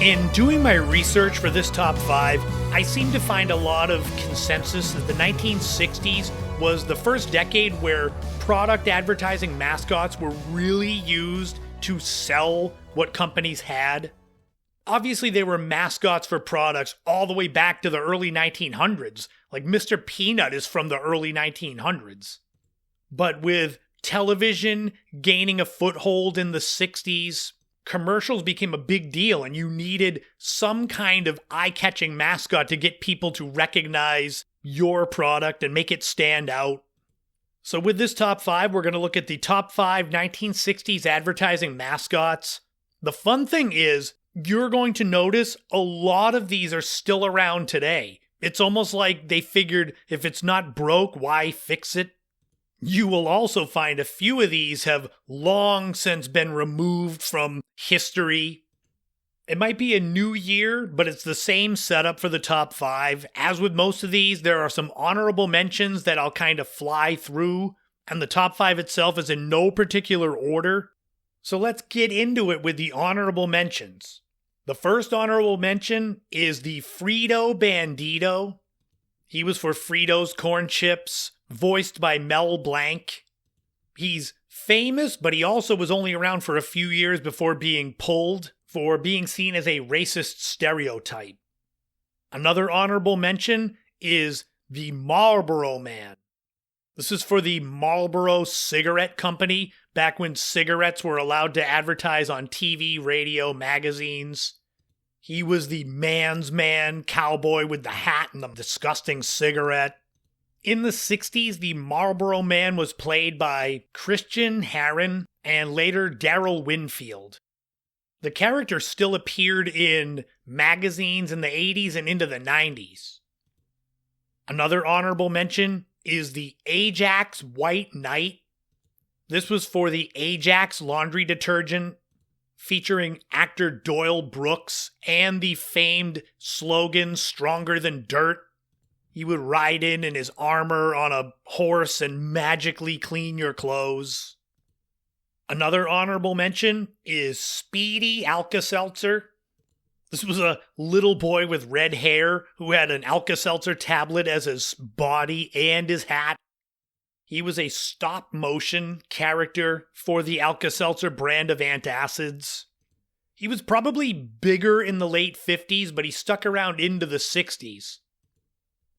In doing my research for this top 5, I seem to find a lot of consensus that the 1960s was the first decade where product advertising mascots were really used to sell what companies had. Obviously, they were mascots for products all the way back to the early 1900s. Like Mr. Peanut is from the early 1900s. But with television gaining a foothold in the 60s, commercials became a big deal, and you needed some kind of eye-catching mascot to get people to recognize your product and make it stand out. So with this top 5, we're going to look at the top 5 1960s advertising mascots. The fun thing is, you're going to notice a lot of these are still around today. It's almost like they figured if it's not broke, why fix it? You will also find a few of these have long since been removed from history. It might be a new year, but it's the same setup for the top 5. As with most of these, there are some honorable mentions that I'll kind of fly through, and the top 5 itself is in no particular order. So let's get into it with the honorable mentions. The first honorable mention is the Frito Bandito. He was for Fritos corn chips, voiced by Mel Blanc. He's famous, but he also was only around for a few years before being pulled for being seen as a racist stereotype. Another honorable mention is the Marlboro Man. This is for the Marlboro Cigarette Company, back when cigarettes were allowed to advertise on TV, radio, magazines. He was the man's man cowboy with the hat and the disgusting cigarette. In the 60s, the Marlboro Man was played by Christian Harron and later Darryl Winfield. The character still appeared in magazines in the 80s and into the 90s. Another honorable mention is the Ajax White Knight. This was for the Ajax laundry detergent, featuring actor Doyle Brooks and the famed slogan, "Stronger than Dirt." He would ride in his armor on a horse and magically clean your clothes. Another honorable mention is Speedy Alka-Seltzer. This was a little boy with red hair who had an Alka-Seltzer tablet as his body and his hat. He was a stop-motion character for the Alka-Seltzer brand of antacids. He was probably bigger in the late 50s, but he stuck around into the 60s.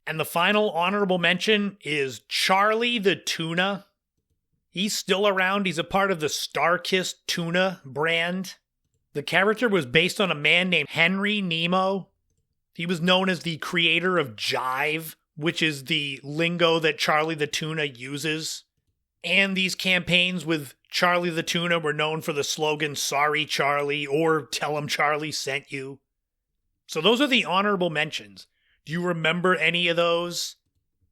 And the final honorable mention is Charlie the Tuna. He's still around. He's a part of the Starkist tuna brand. The character was based on a man named Henry Nemo. He was known as the creator of Jive, which is the lingo that Charlie the Tuna uses. And these campaigns with Charlie the Tuna were known for the slogan, "Sorry Charlie," or "Tell him Charlie sent you." So those are the honorable mentions. Do you remember any of those?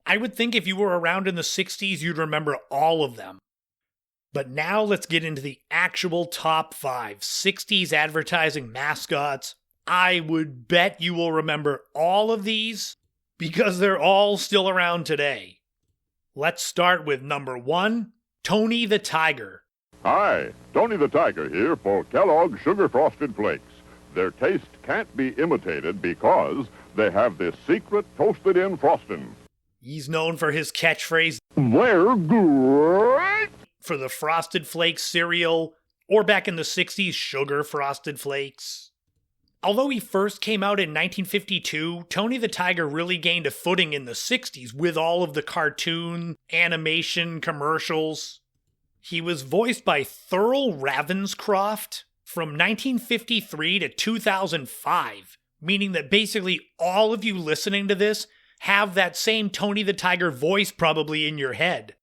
I would think if you were around in the 60s, you'd remember all of them. But now let's get into the actual top 5 60s advertising mascots. I would bet you will remember all of these because they're all still around today. Let's start with number 1, Tony the Tiger. Hi, Tony the Tiger here for Kellogg's Sugar Frosted Flakes. Their taste can't be imitated because they have this secret toasted-in frosting. He's known for his catchphrase, "They're great!" for the Frosted Flakes cereal, or back in the 60s, Sugar Frosted Flakes. Although he first came out in 1952, Tony the Tiger really gained a footing in the 60s with all of the cartoon, animation, commercials. He was voiced by Thurl Ravenscroft from 1953 to 2005, meaning that basically all of you listening to this have that same Tony the Tiger voice probably in your head.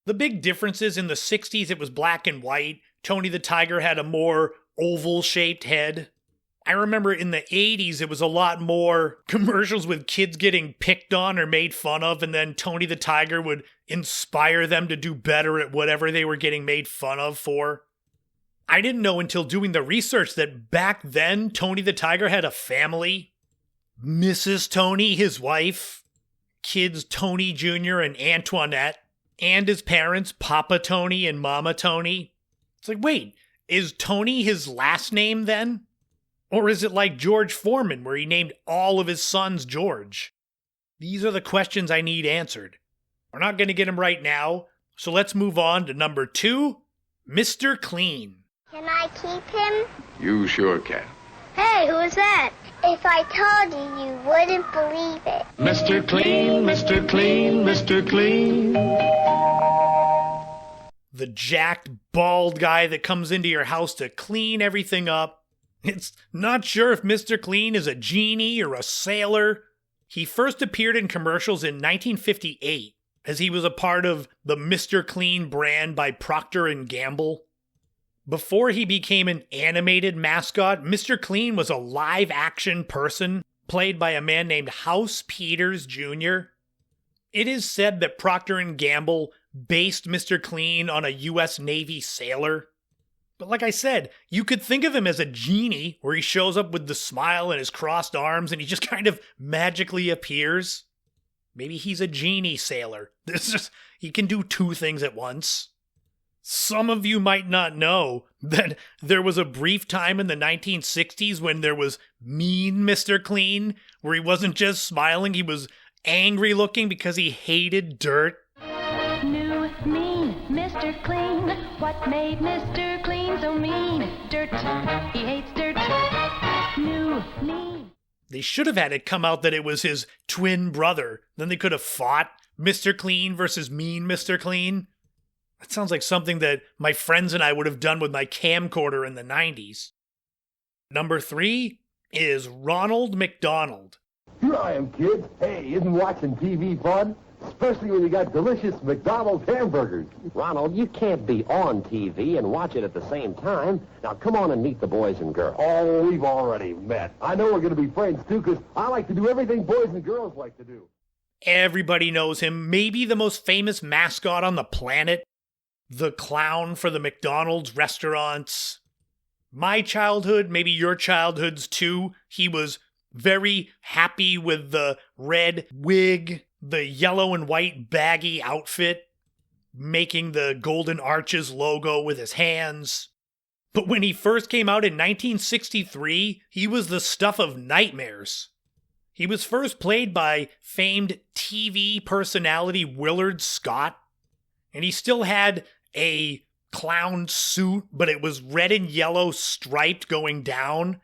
The big difference is in the 60s it was black and white. Tony the Tiger had a more oval-shaped head. I remember in the 80s it was a lot more commercials with kids getting picked on or made fun of, and then Tony the Tiger would inspire them to do better at whatever they were getting made fun of for. I didn't know until doing the research that back then Tony the Tiger had a family. Mrs. Tony, his wife, kids Tony Jr. and Antoinette, and his parents, Papa Tony and Mama Tony. It's like, wait, is Tony his last name then? Or is it like George Foreman, where he named all of his sons George? These are the questions I need answered. We're not going to get them right now, so let's move on to number 2, Mr. Clean. Can I keep him? You sure can. Hey, who is that? If I told you, you wouldn't believe it. Mr. Clean, Mr. Clean, Mr. Clean. The jacked, bald guy that comes into your house to clean everything up. It's not sure if Mr. Clean is a genie or a sailor. He first appeared in commercials in 1958, as he was a part of the Mr. Clean brand by Procter & Gamble. Before he became an animated mascot, Mr. Clean was a live-action person played by a man named House Peters Jr. It is said that Procter & Gamble based Mr. Clean on a U.S. Navy sailor. But like I said, you could think of him as a genie, where he shows up with the smile and his crossed arms and he just kind of magically appears. Maybe he's a genie sailor. He can do 2 things at once. Some of you might not know that there was a brief time in the 1960s when there was Mean Mr. Clean, where he wasn't just smiling, he was angry looking because he hated dirt. New mean Mr. Clean. What made Mr. Clean so mean? Dirt. He hates dirt. New mean. They should have had it come out that it was his twin brother. Then they could have fought Mr. Clean versus Mean Mr. Clean. That sounds like something that my friends and I would have done with my camcorder in the 90s. Number 3 is Ronald McDonald. Here I am, kids. Hey, isn't watching TV fun? Especially when you got delicious McDonald's hamburgers. Ronald, you can't be on TV and watch it at the same time. Now, come on and meet the boys and girls. Oh, we've already met. I know we're going to be friends, too, because I like to do everything boys and girls like to do. Everybody knows him. Maybe the most famous mascot on the planet. The clown for the McDonald's restaurants. My childhood, maybe your childhoods too. He was very happy with the red wig, the yellow and white baggy outfit, making the Golden Arches logo with his hands. But when he first came out in 1963, he was the stuff of nightmares. He was first played by famed TV personality Willard Scott, and he still had a clown suit, but it was red and yellow striped going down.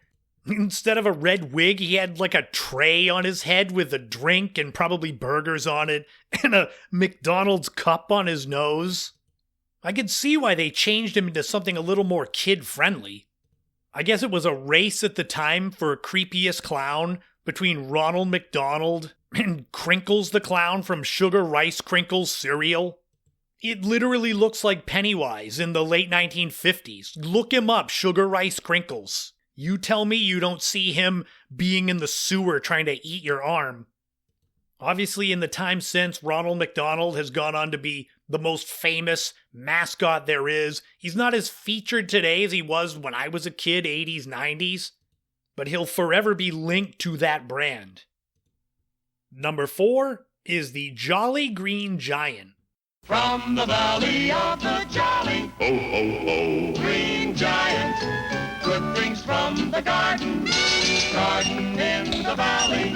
Instead of a red wig, he had like a tray on his head with a drink and probably burgers on it, and a McDonald's cup on his nose. I could see why they changed him into something a little more kid-friendly. I guess it was a race at the time for creepiest clown between Ronald McDonald and Crinkles the Clown from Sugar Rice Crinkles cereal. It literally looks like Pennywise in the late 1950s. Look him up, Sugar Rice Crinkles. You tell me you don't see him being in the sewer trying to eat your arm. Obviously, in the time since, Ronald McDonald has gone on to be the most famous mascot there is. He's not as featured today as he was when I was a kid, 80s, 90s, but he'll forever be linked to that brand. Number 4 is the Jolly Green Giant. From the valley of the Jolly, Ho, ho, ho. Green Giant, good things from the garden in the valley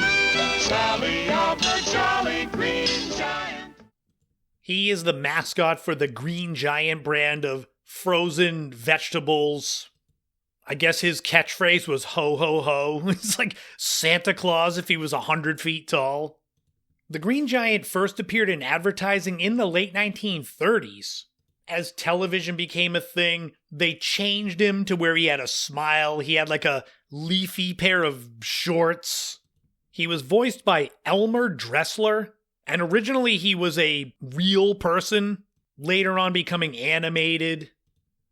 of the Jolly Green Giant. He is the mascot for the Green Giant brand of frozen vegetables. I guess his catchphrase was ho, ho, ho. It's like Santa Claus if he was 100 feet tall. The Green Giant first appeared in advertising in the late 1930s. As television became a thing, they changed him to where he had a smile. He had like a leafy pair of shorts. He was voiced by Elmer Dressler, and originally he was a real person, later on becoming animated.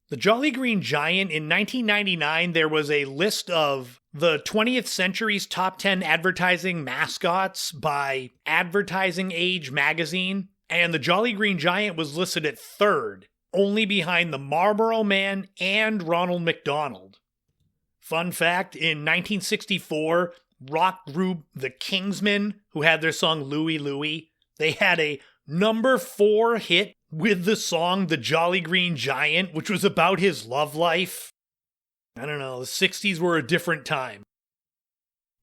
The Jolly Green Giant, in 1999, there was a list of the 20th century's top 10 advertising mascots by Advertising Age magazine, and the Jolly Green Giant was listed at 3rd, only behind the Marlboro Man and Ronald McDonald. Fun fact, in 1964, rock group The Kingsmen, who had their song Louie Louie, they had a number 4 hit with the song The Jolly Green Giant, which was about his love life. I don't know, the 60s were a different time.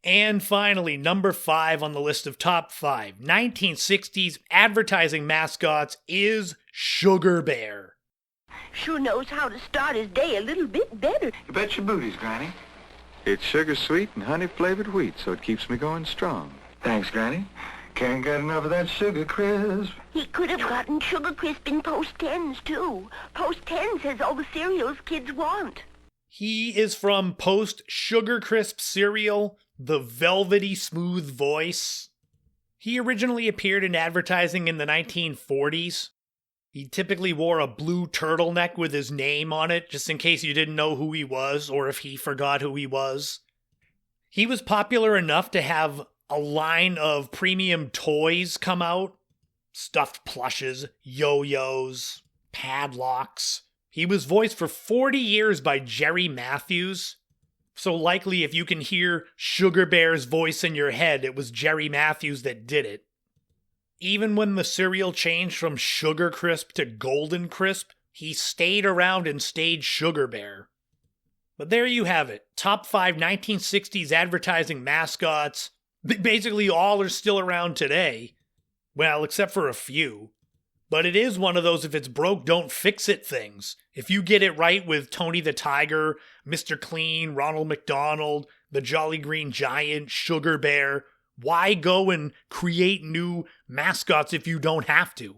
And finally, number 5 on the list of top 5 1960s advertising mascots is Sugar Bear. Sure knows how to start his day a little bit better. You bet your booties, Granny. It's sugar sweet and honey-flavored wheat, so it keeps me going strong. Thanks, Granny. Can't get enough of that Sugar Crisp. He could have gotten Sugar Crisp in Post 10s, too. Post 10s has all the cereals kids want. He is from Post Sugar Crisp cereal, the velvety smooth voice. He originally appeared in advertising in the 1940s. He typically wore a blue turtleneck with his name on it, just in case you didn't know who he was or if he forgot who he was. He was popular enough to have a line of premium toys come out. Stuffed plushes, yo-yos, padlocks. He was voiced for 40 years by Jerry Matthews. So likely if you can hear Sugar Bear's voice in your head, it was Jerry Matthews that did it. Even when the cereal changed from Sugar Crisp to Golden Crisp, he stayed around and stayed Sugar Bear. But there you have it. Top 5 1960s advertising mascots. Basically all are still around today. Well, except for a few. But it is one of those if it's broke, don't fix it things. If you get it right with Tony the Tiger, Mr. Clean, Ronald McDonald, the Jolly Green Giant, Sugar Bear, why go and create new mascots if you don't have to?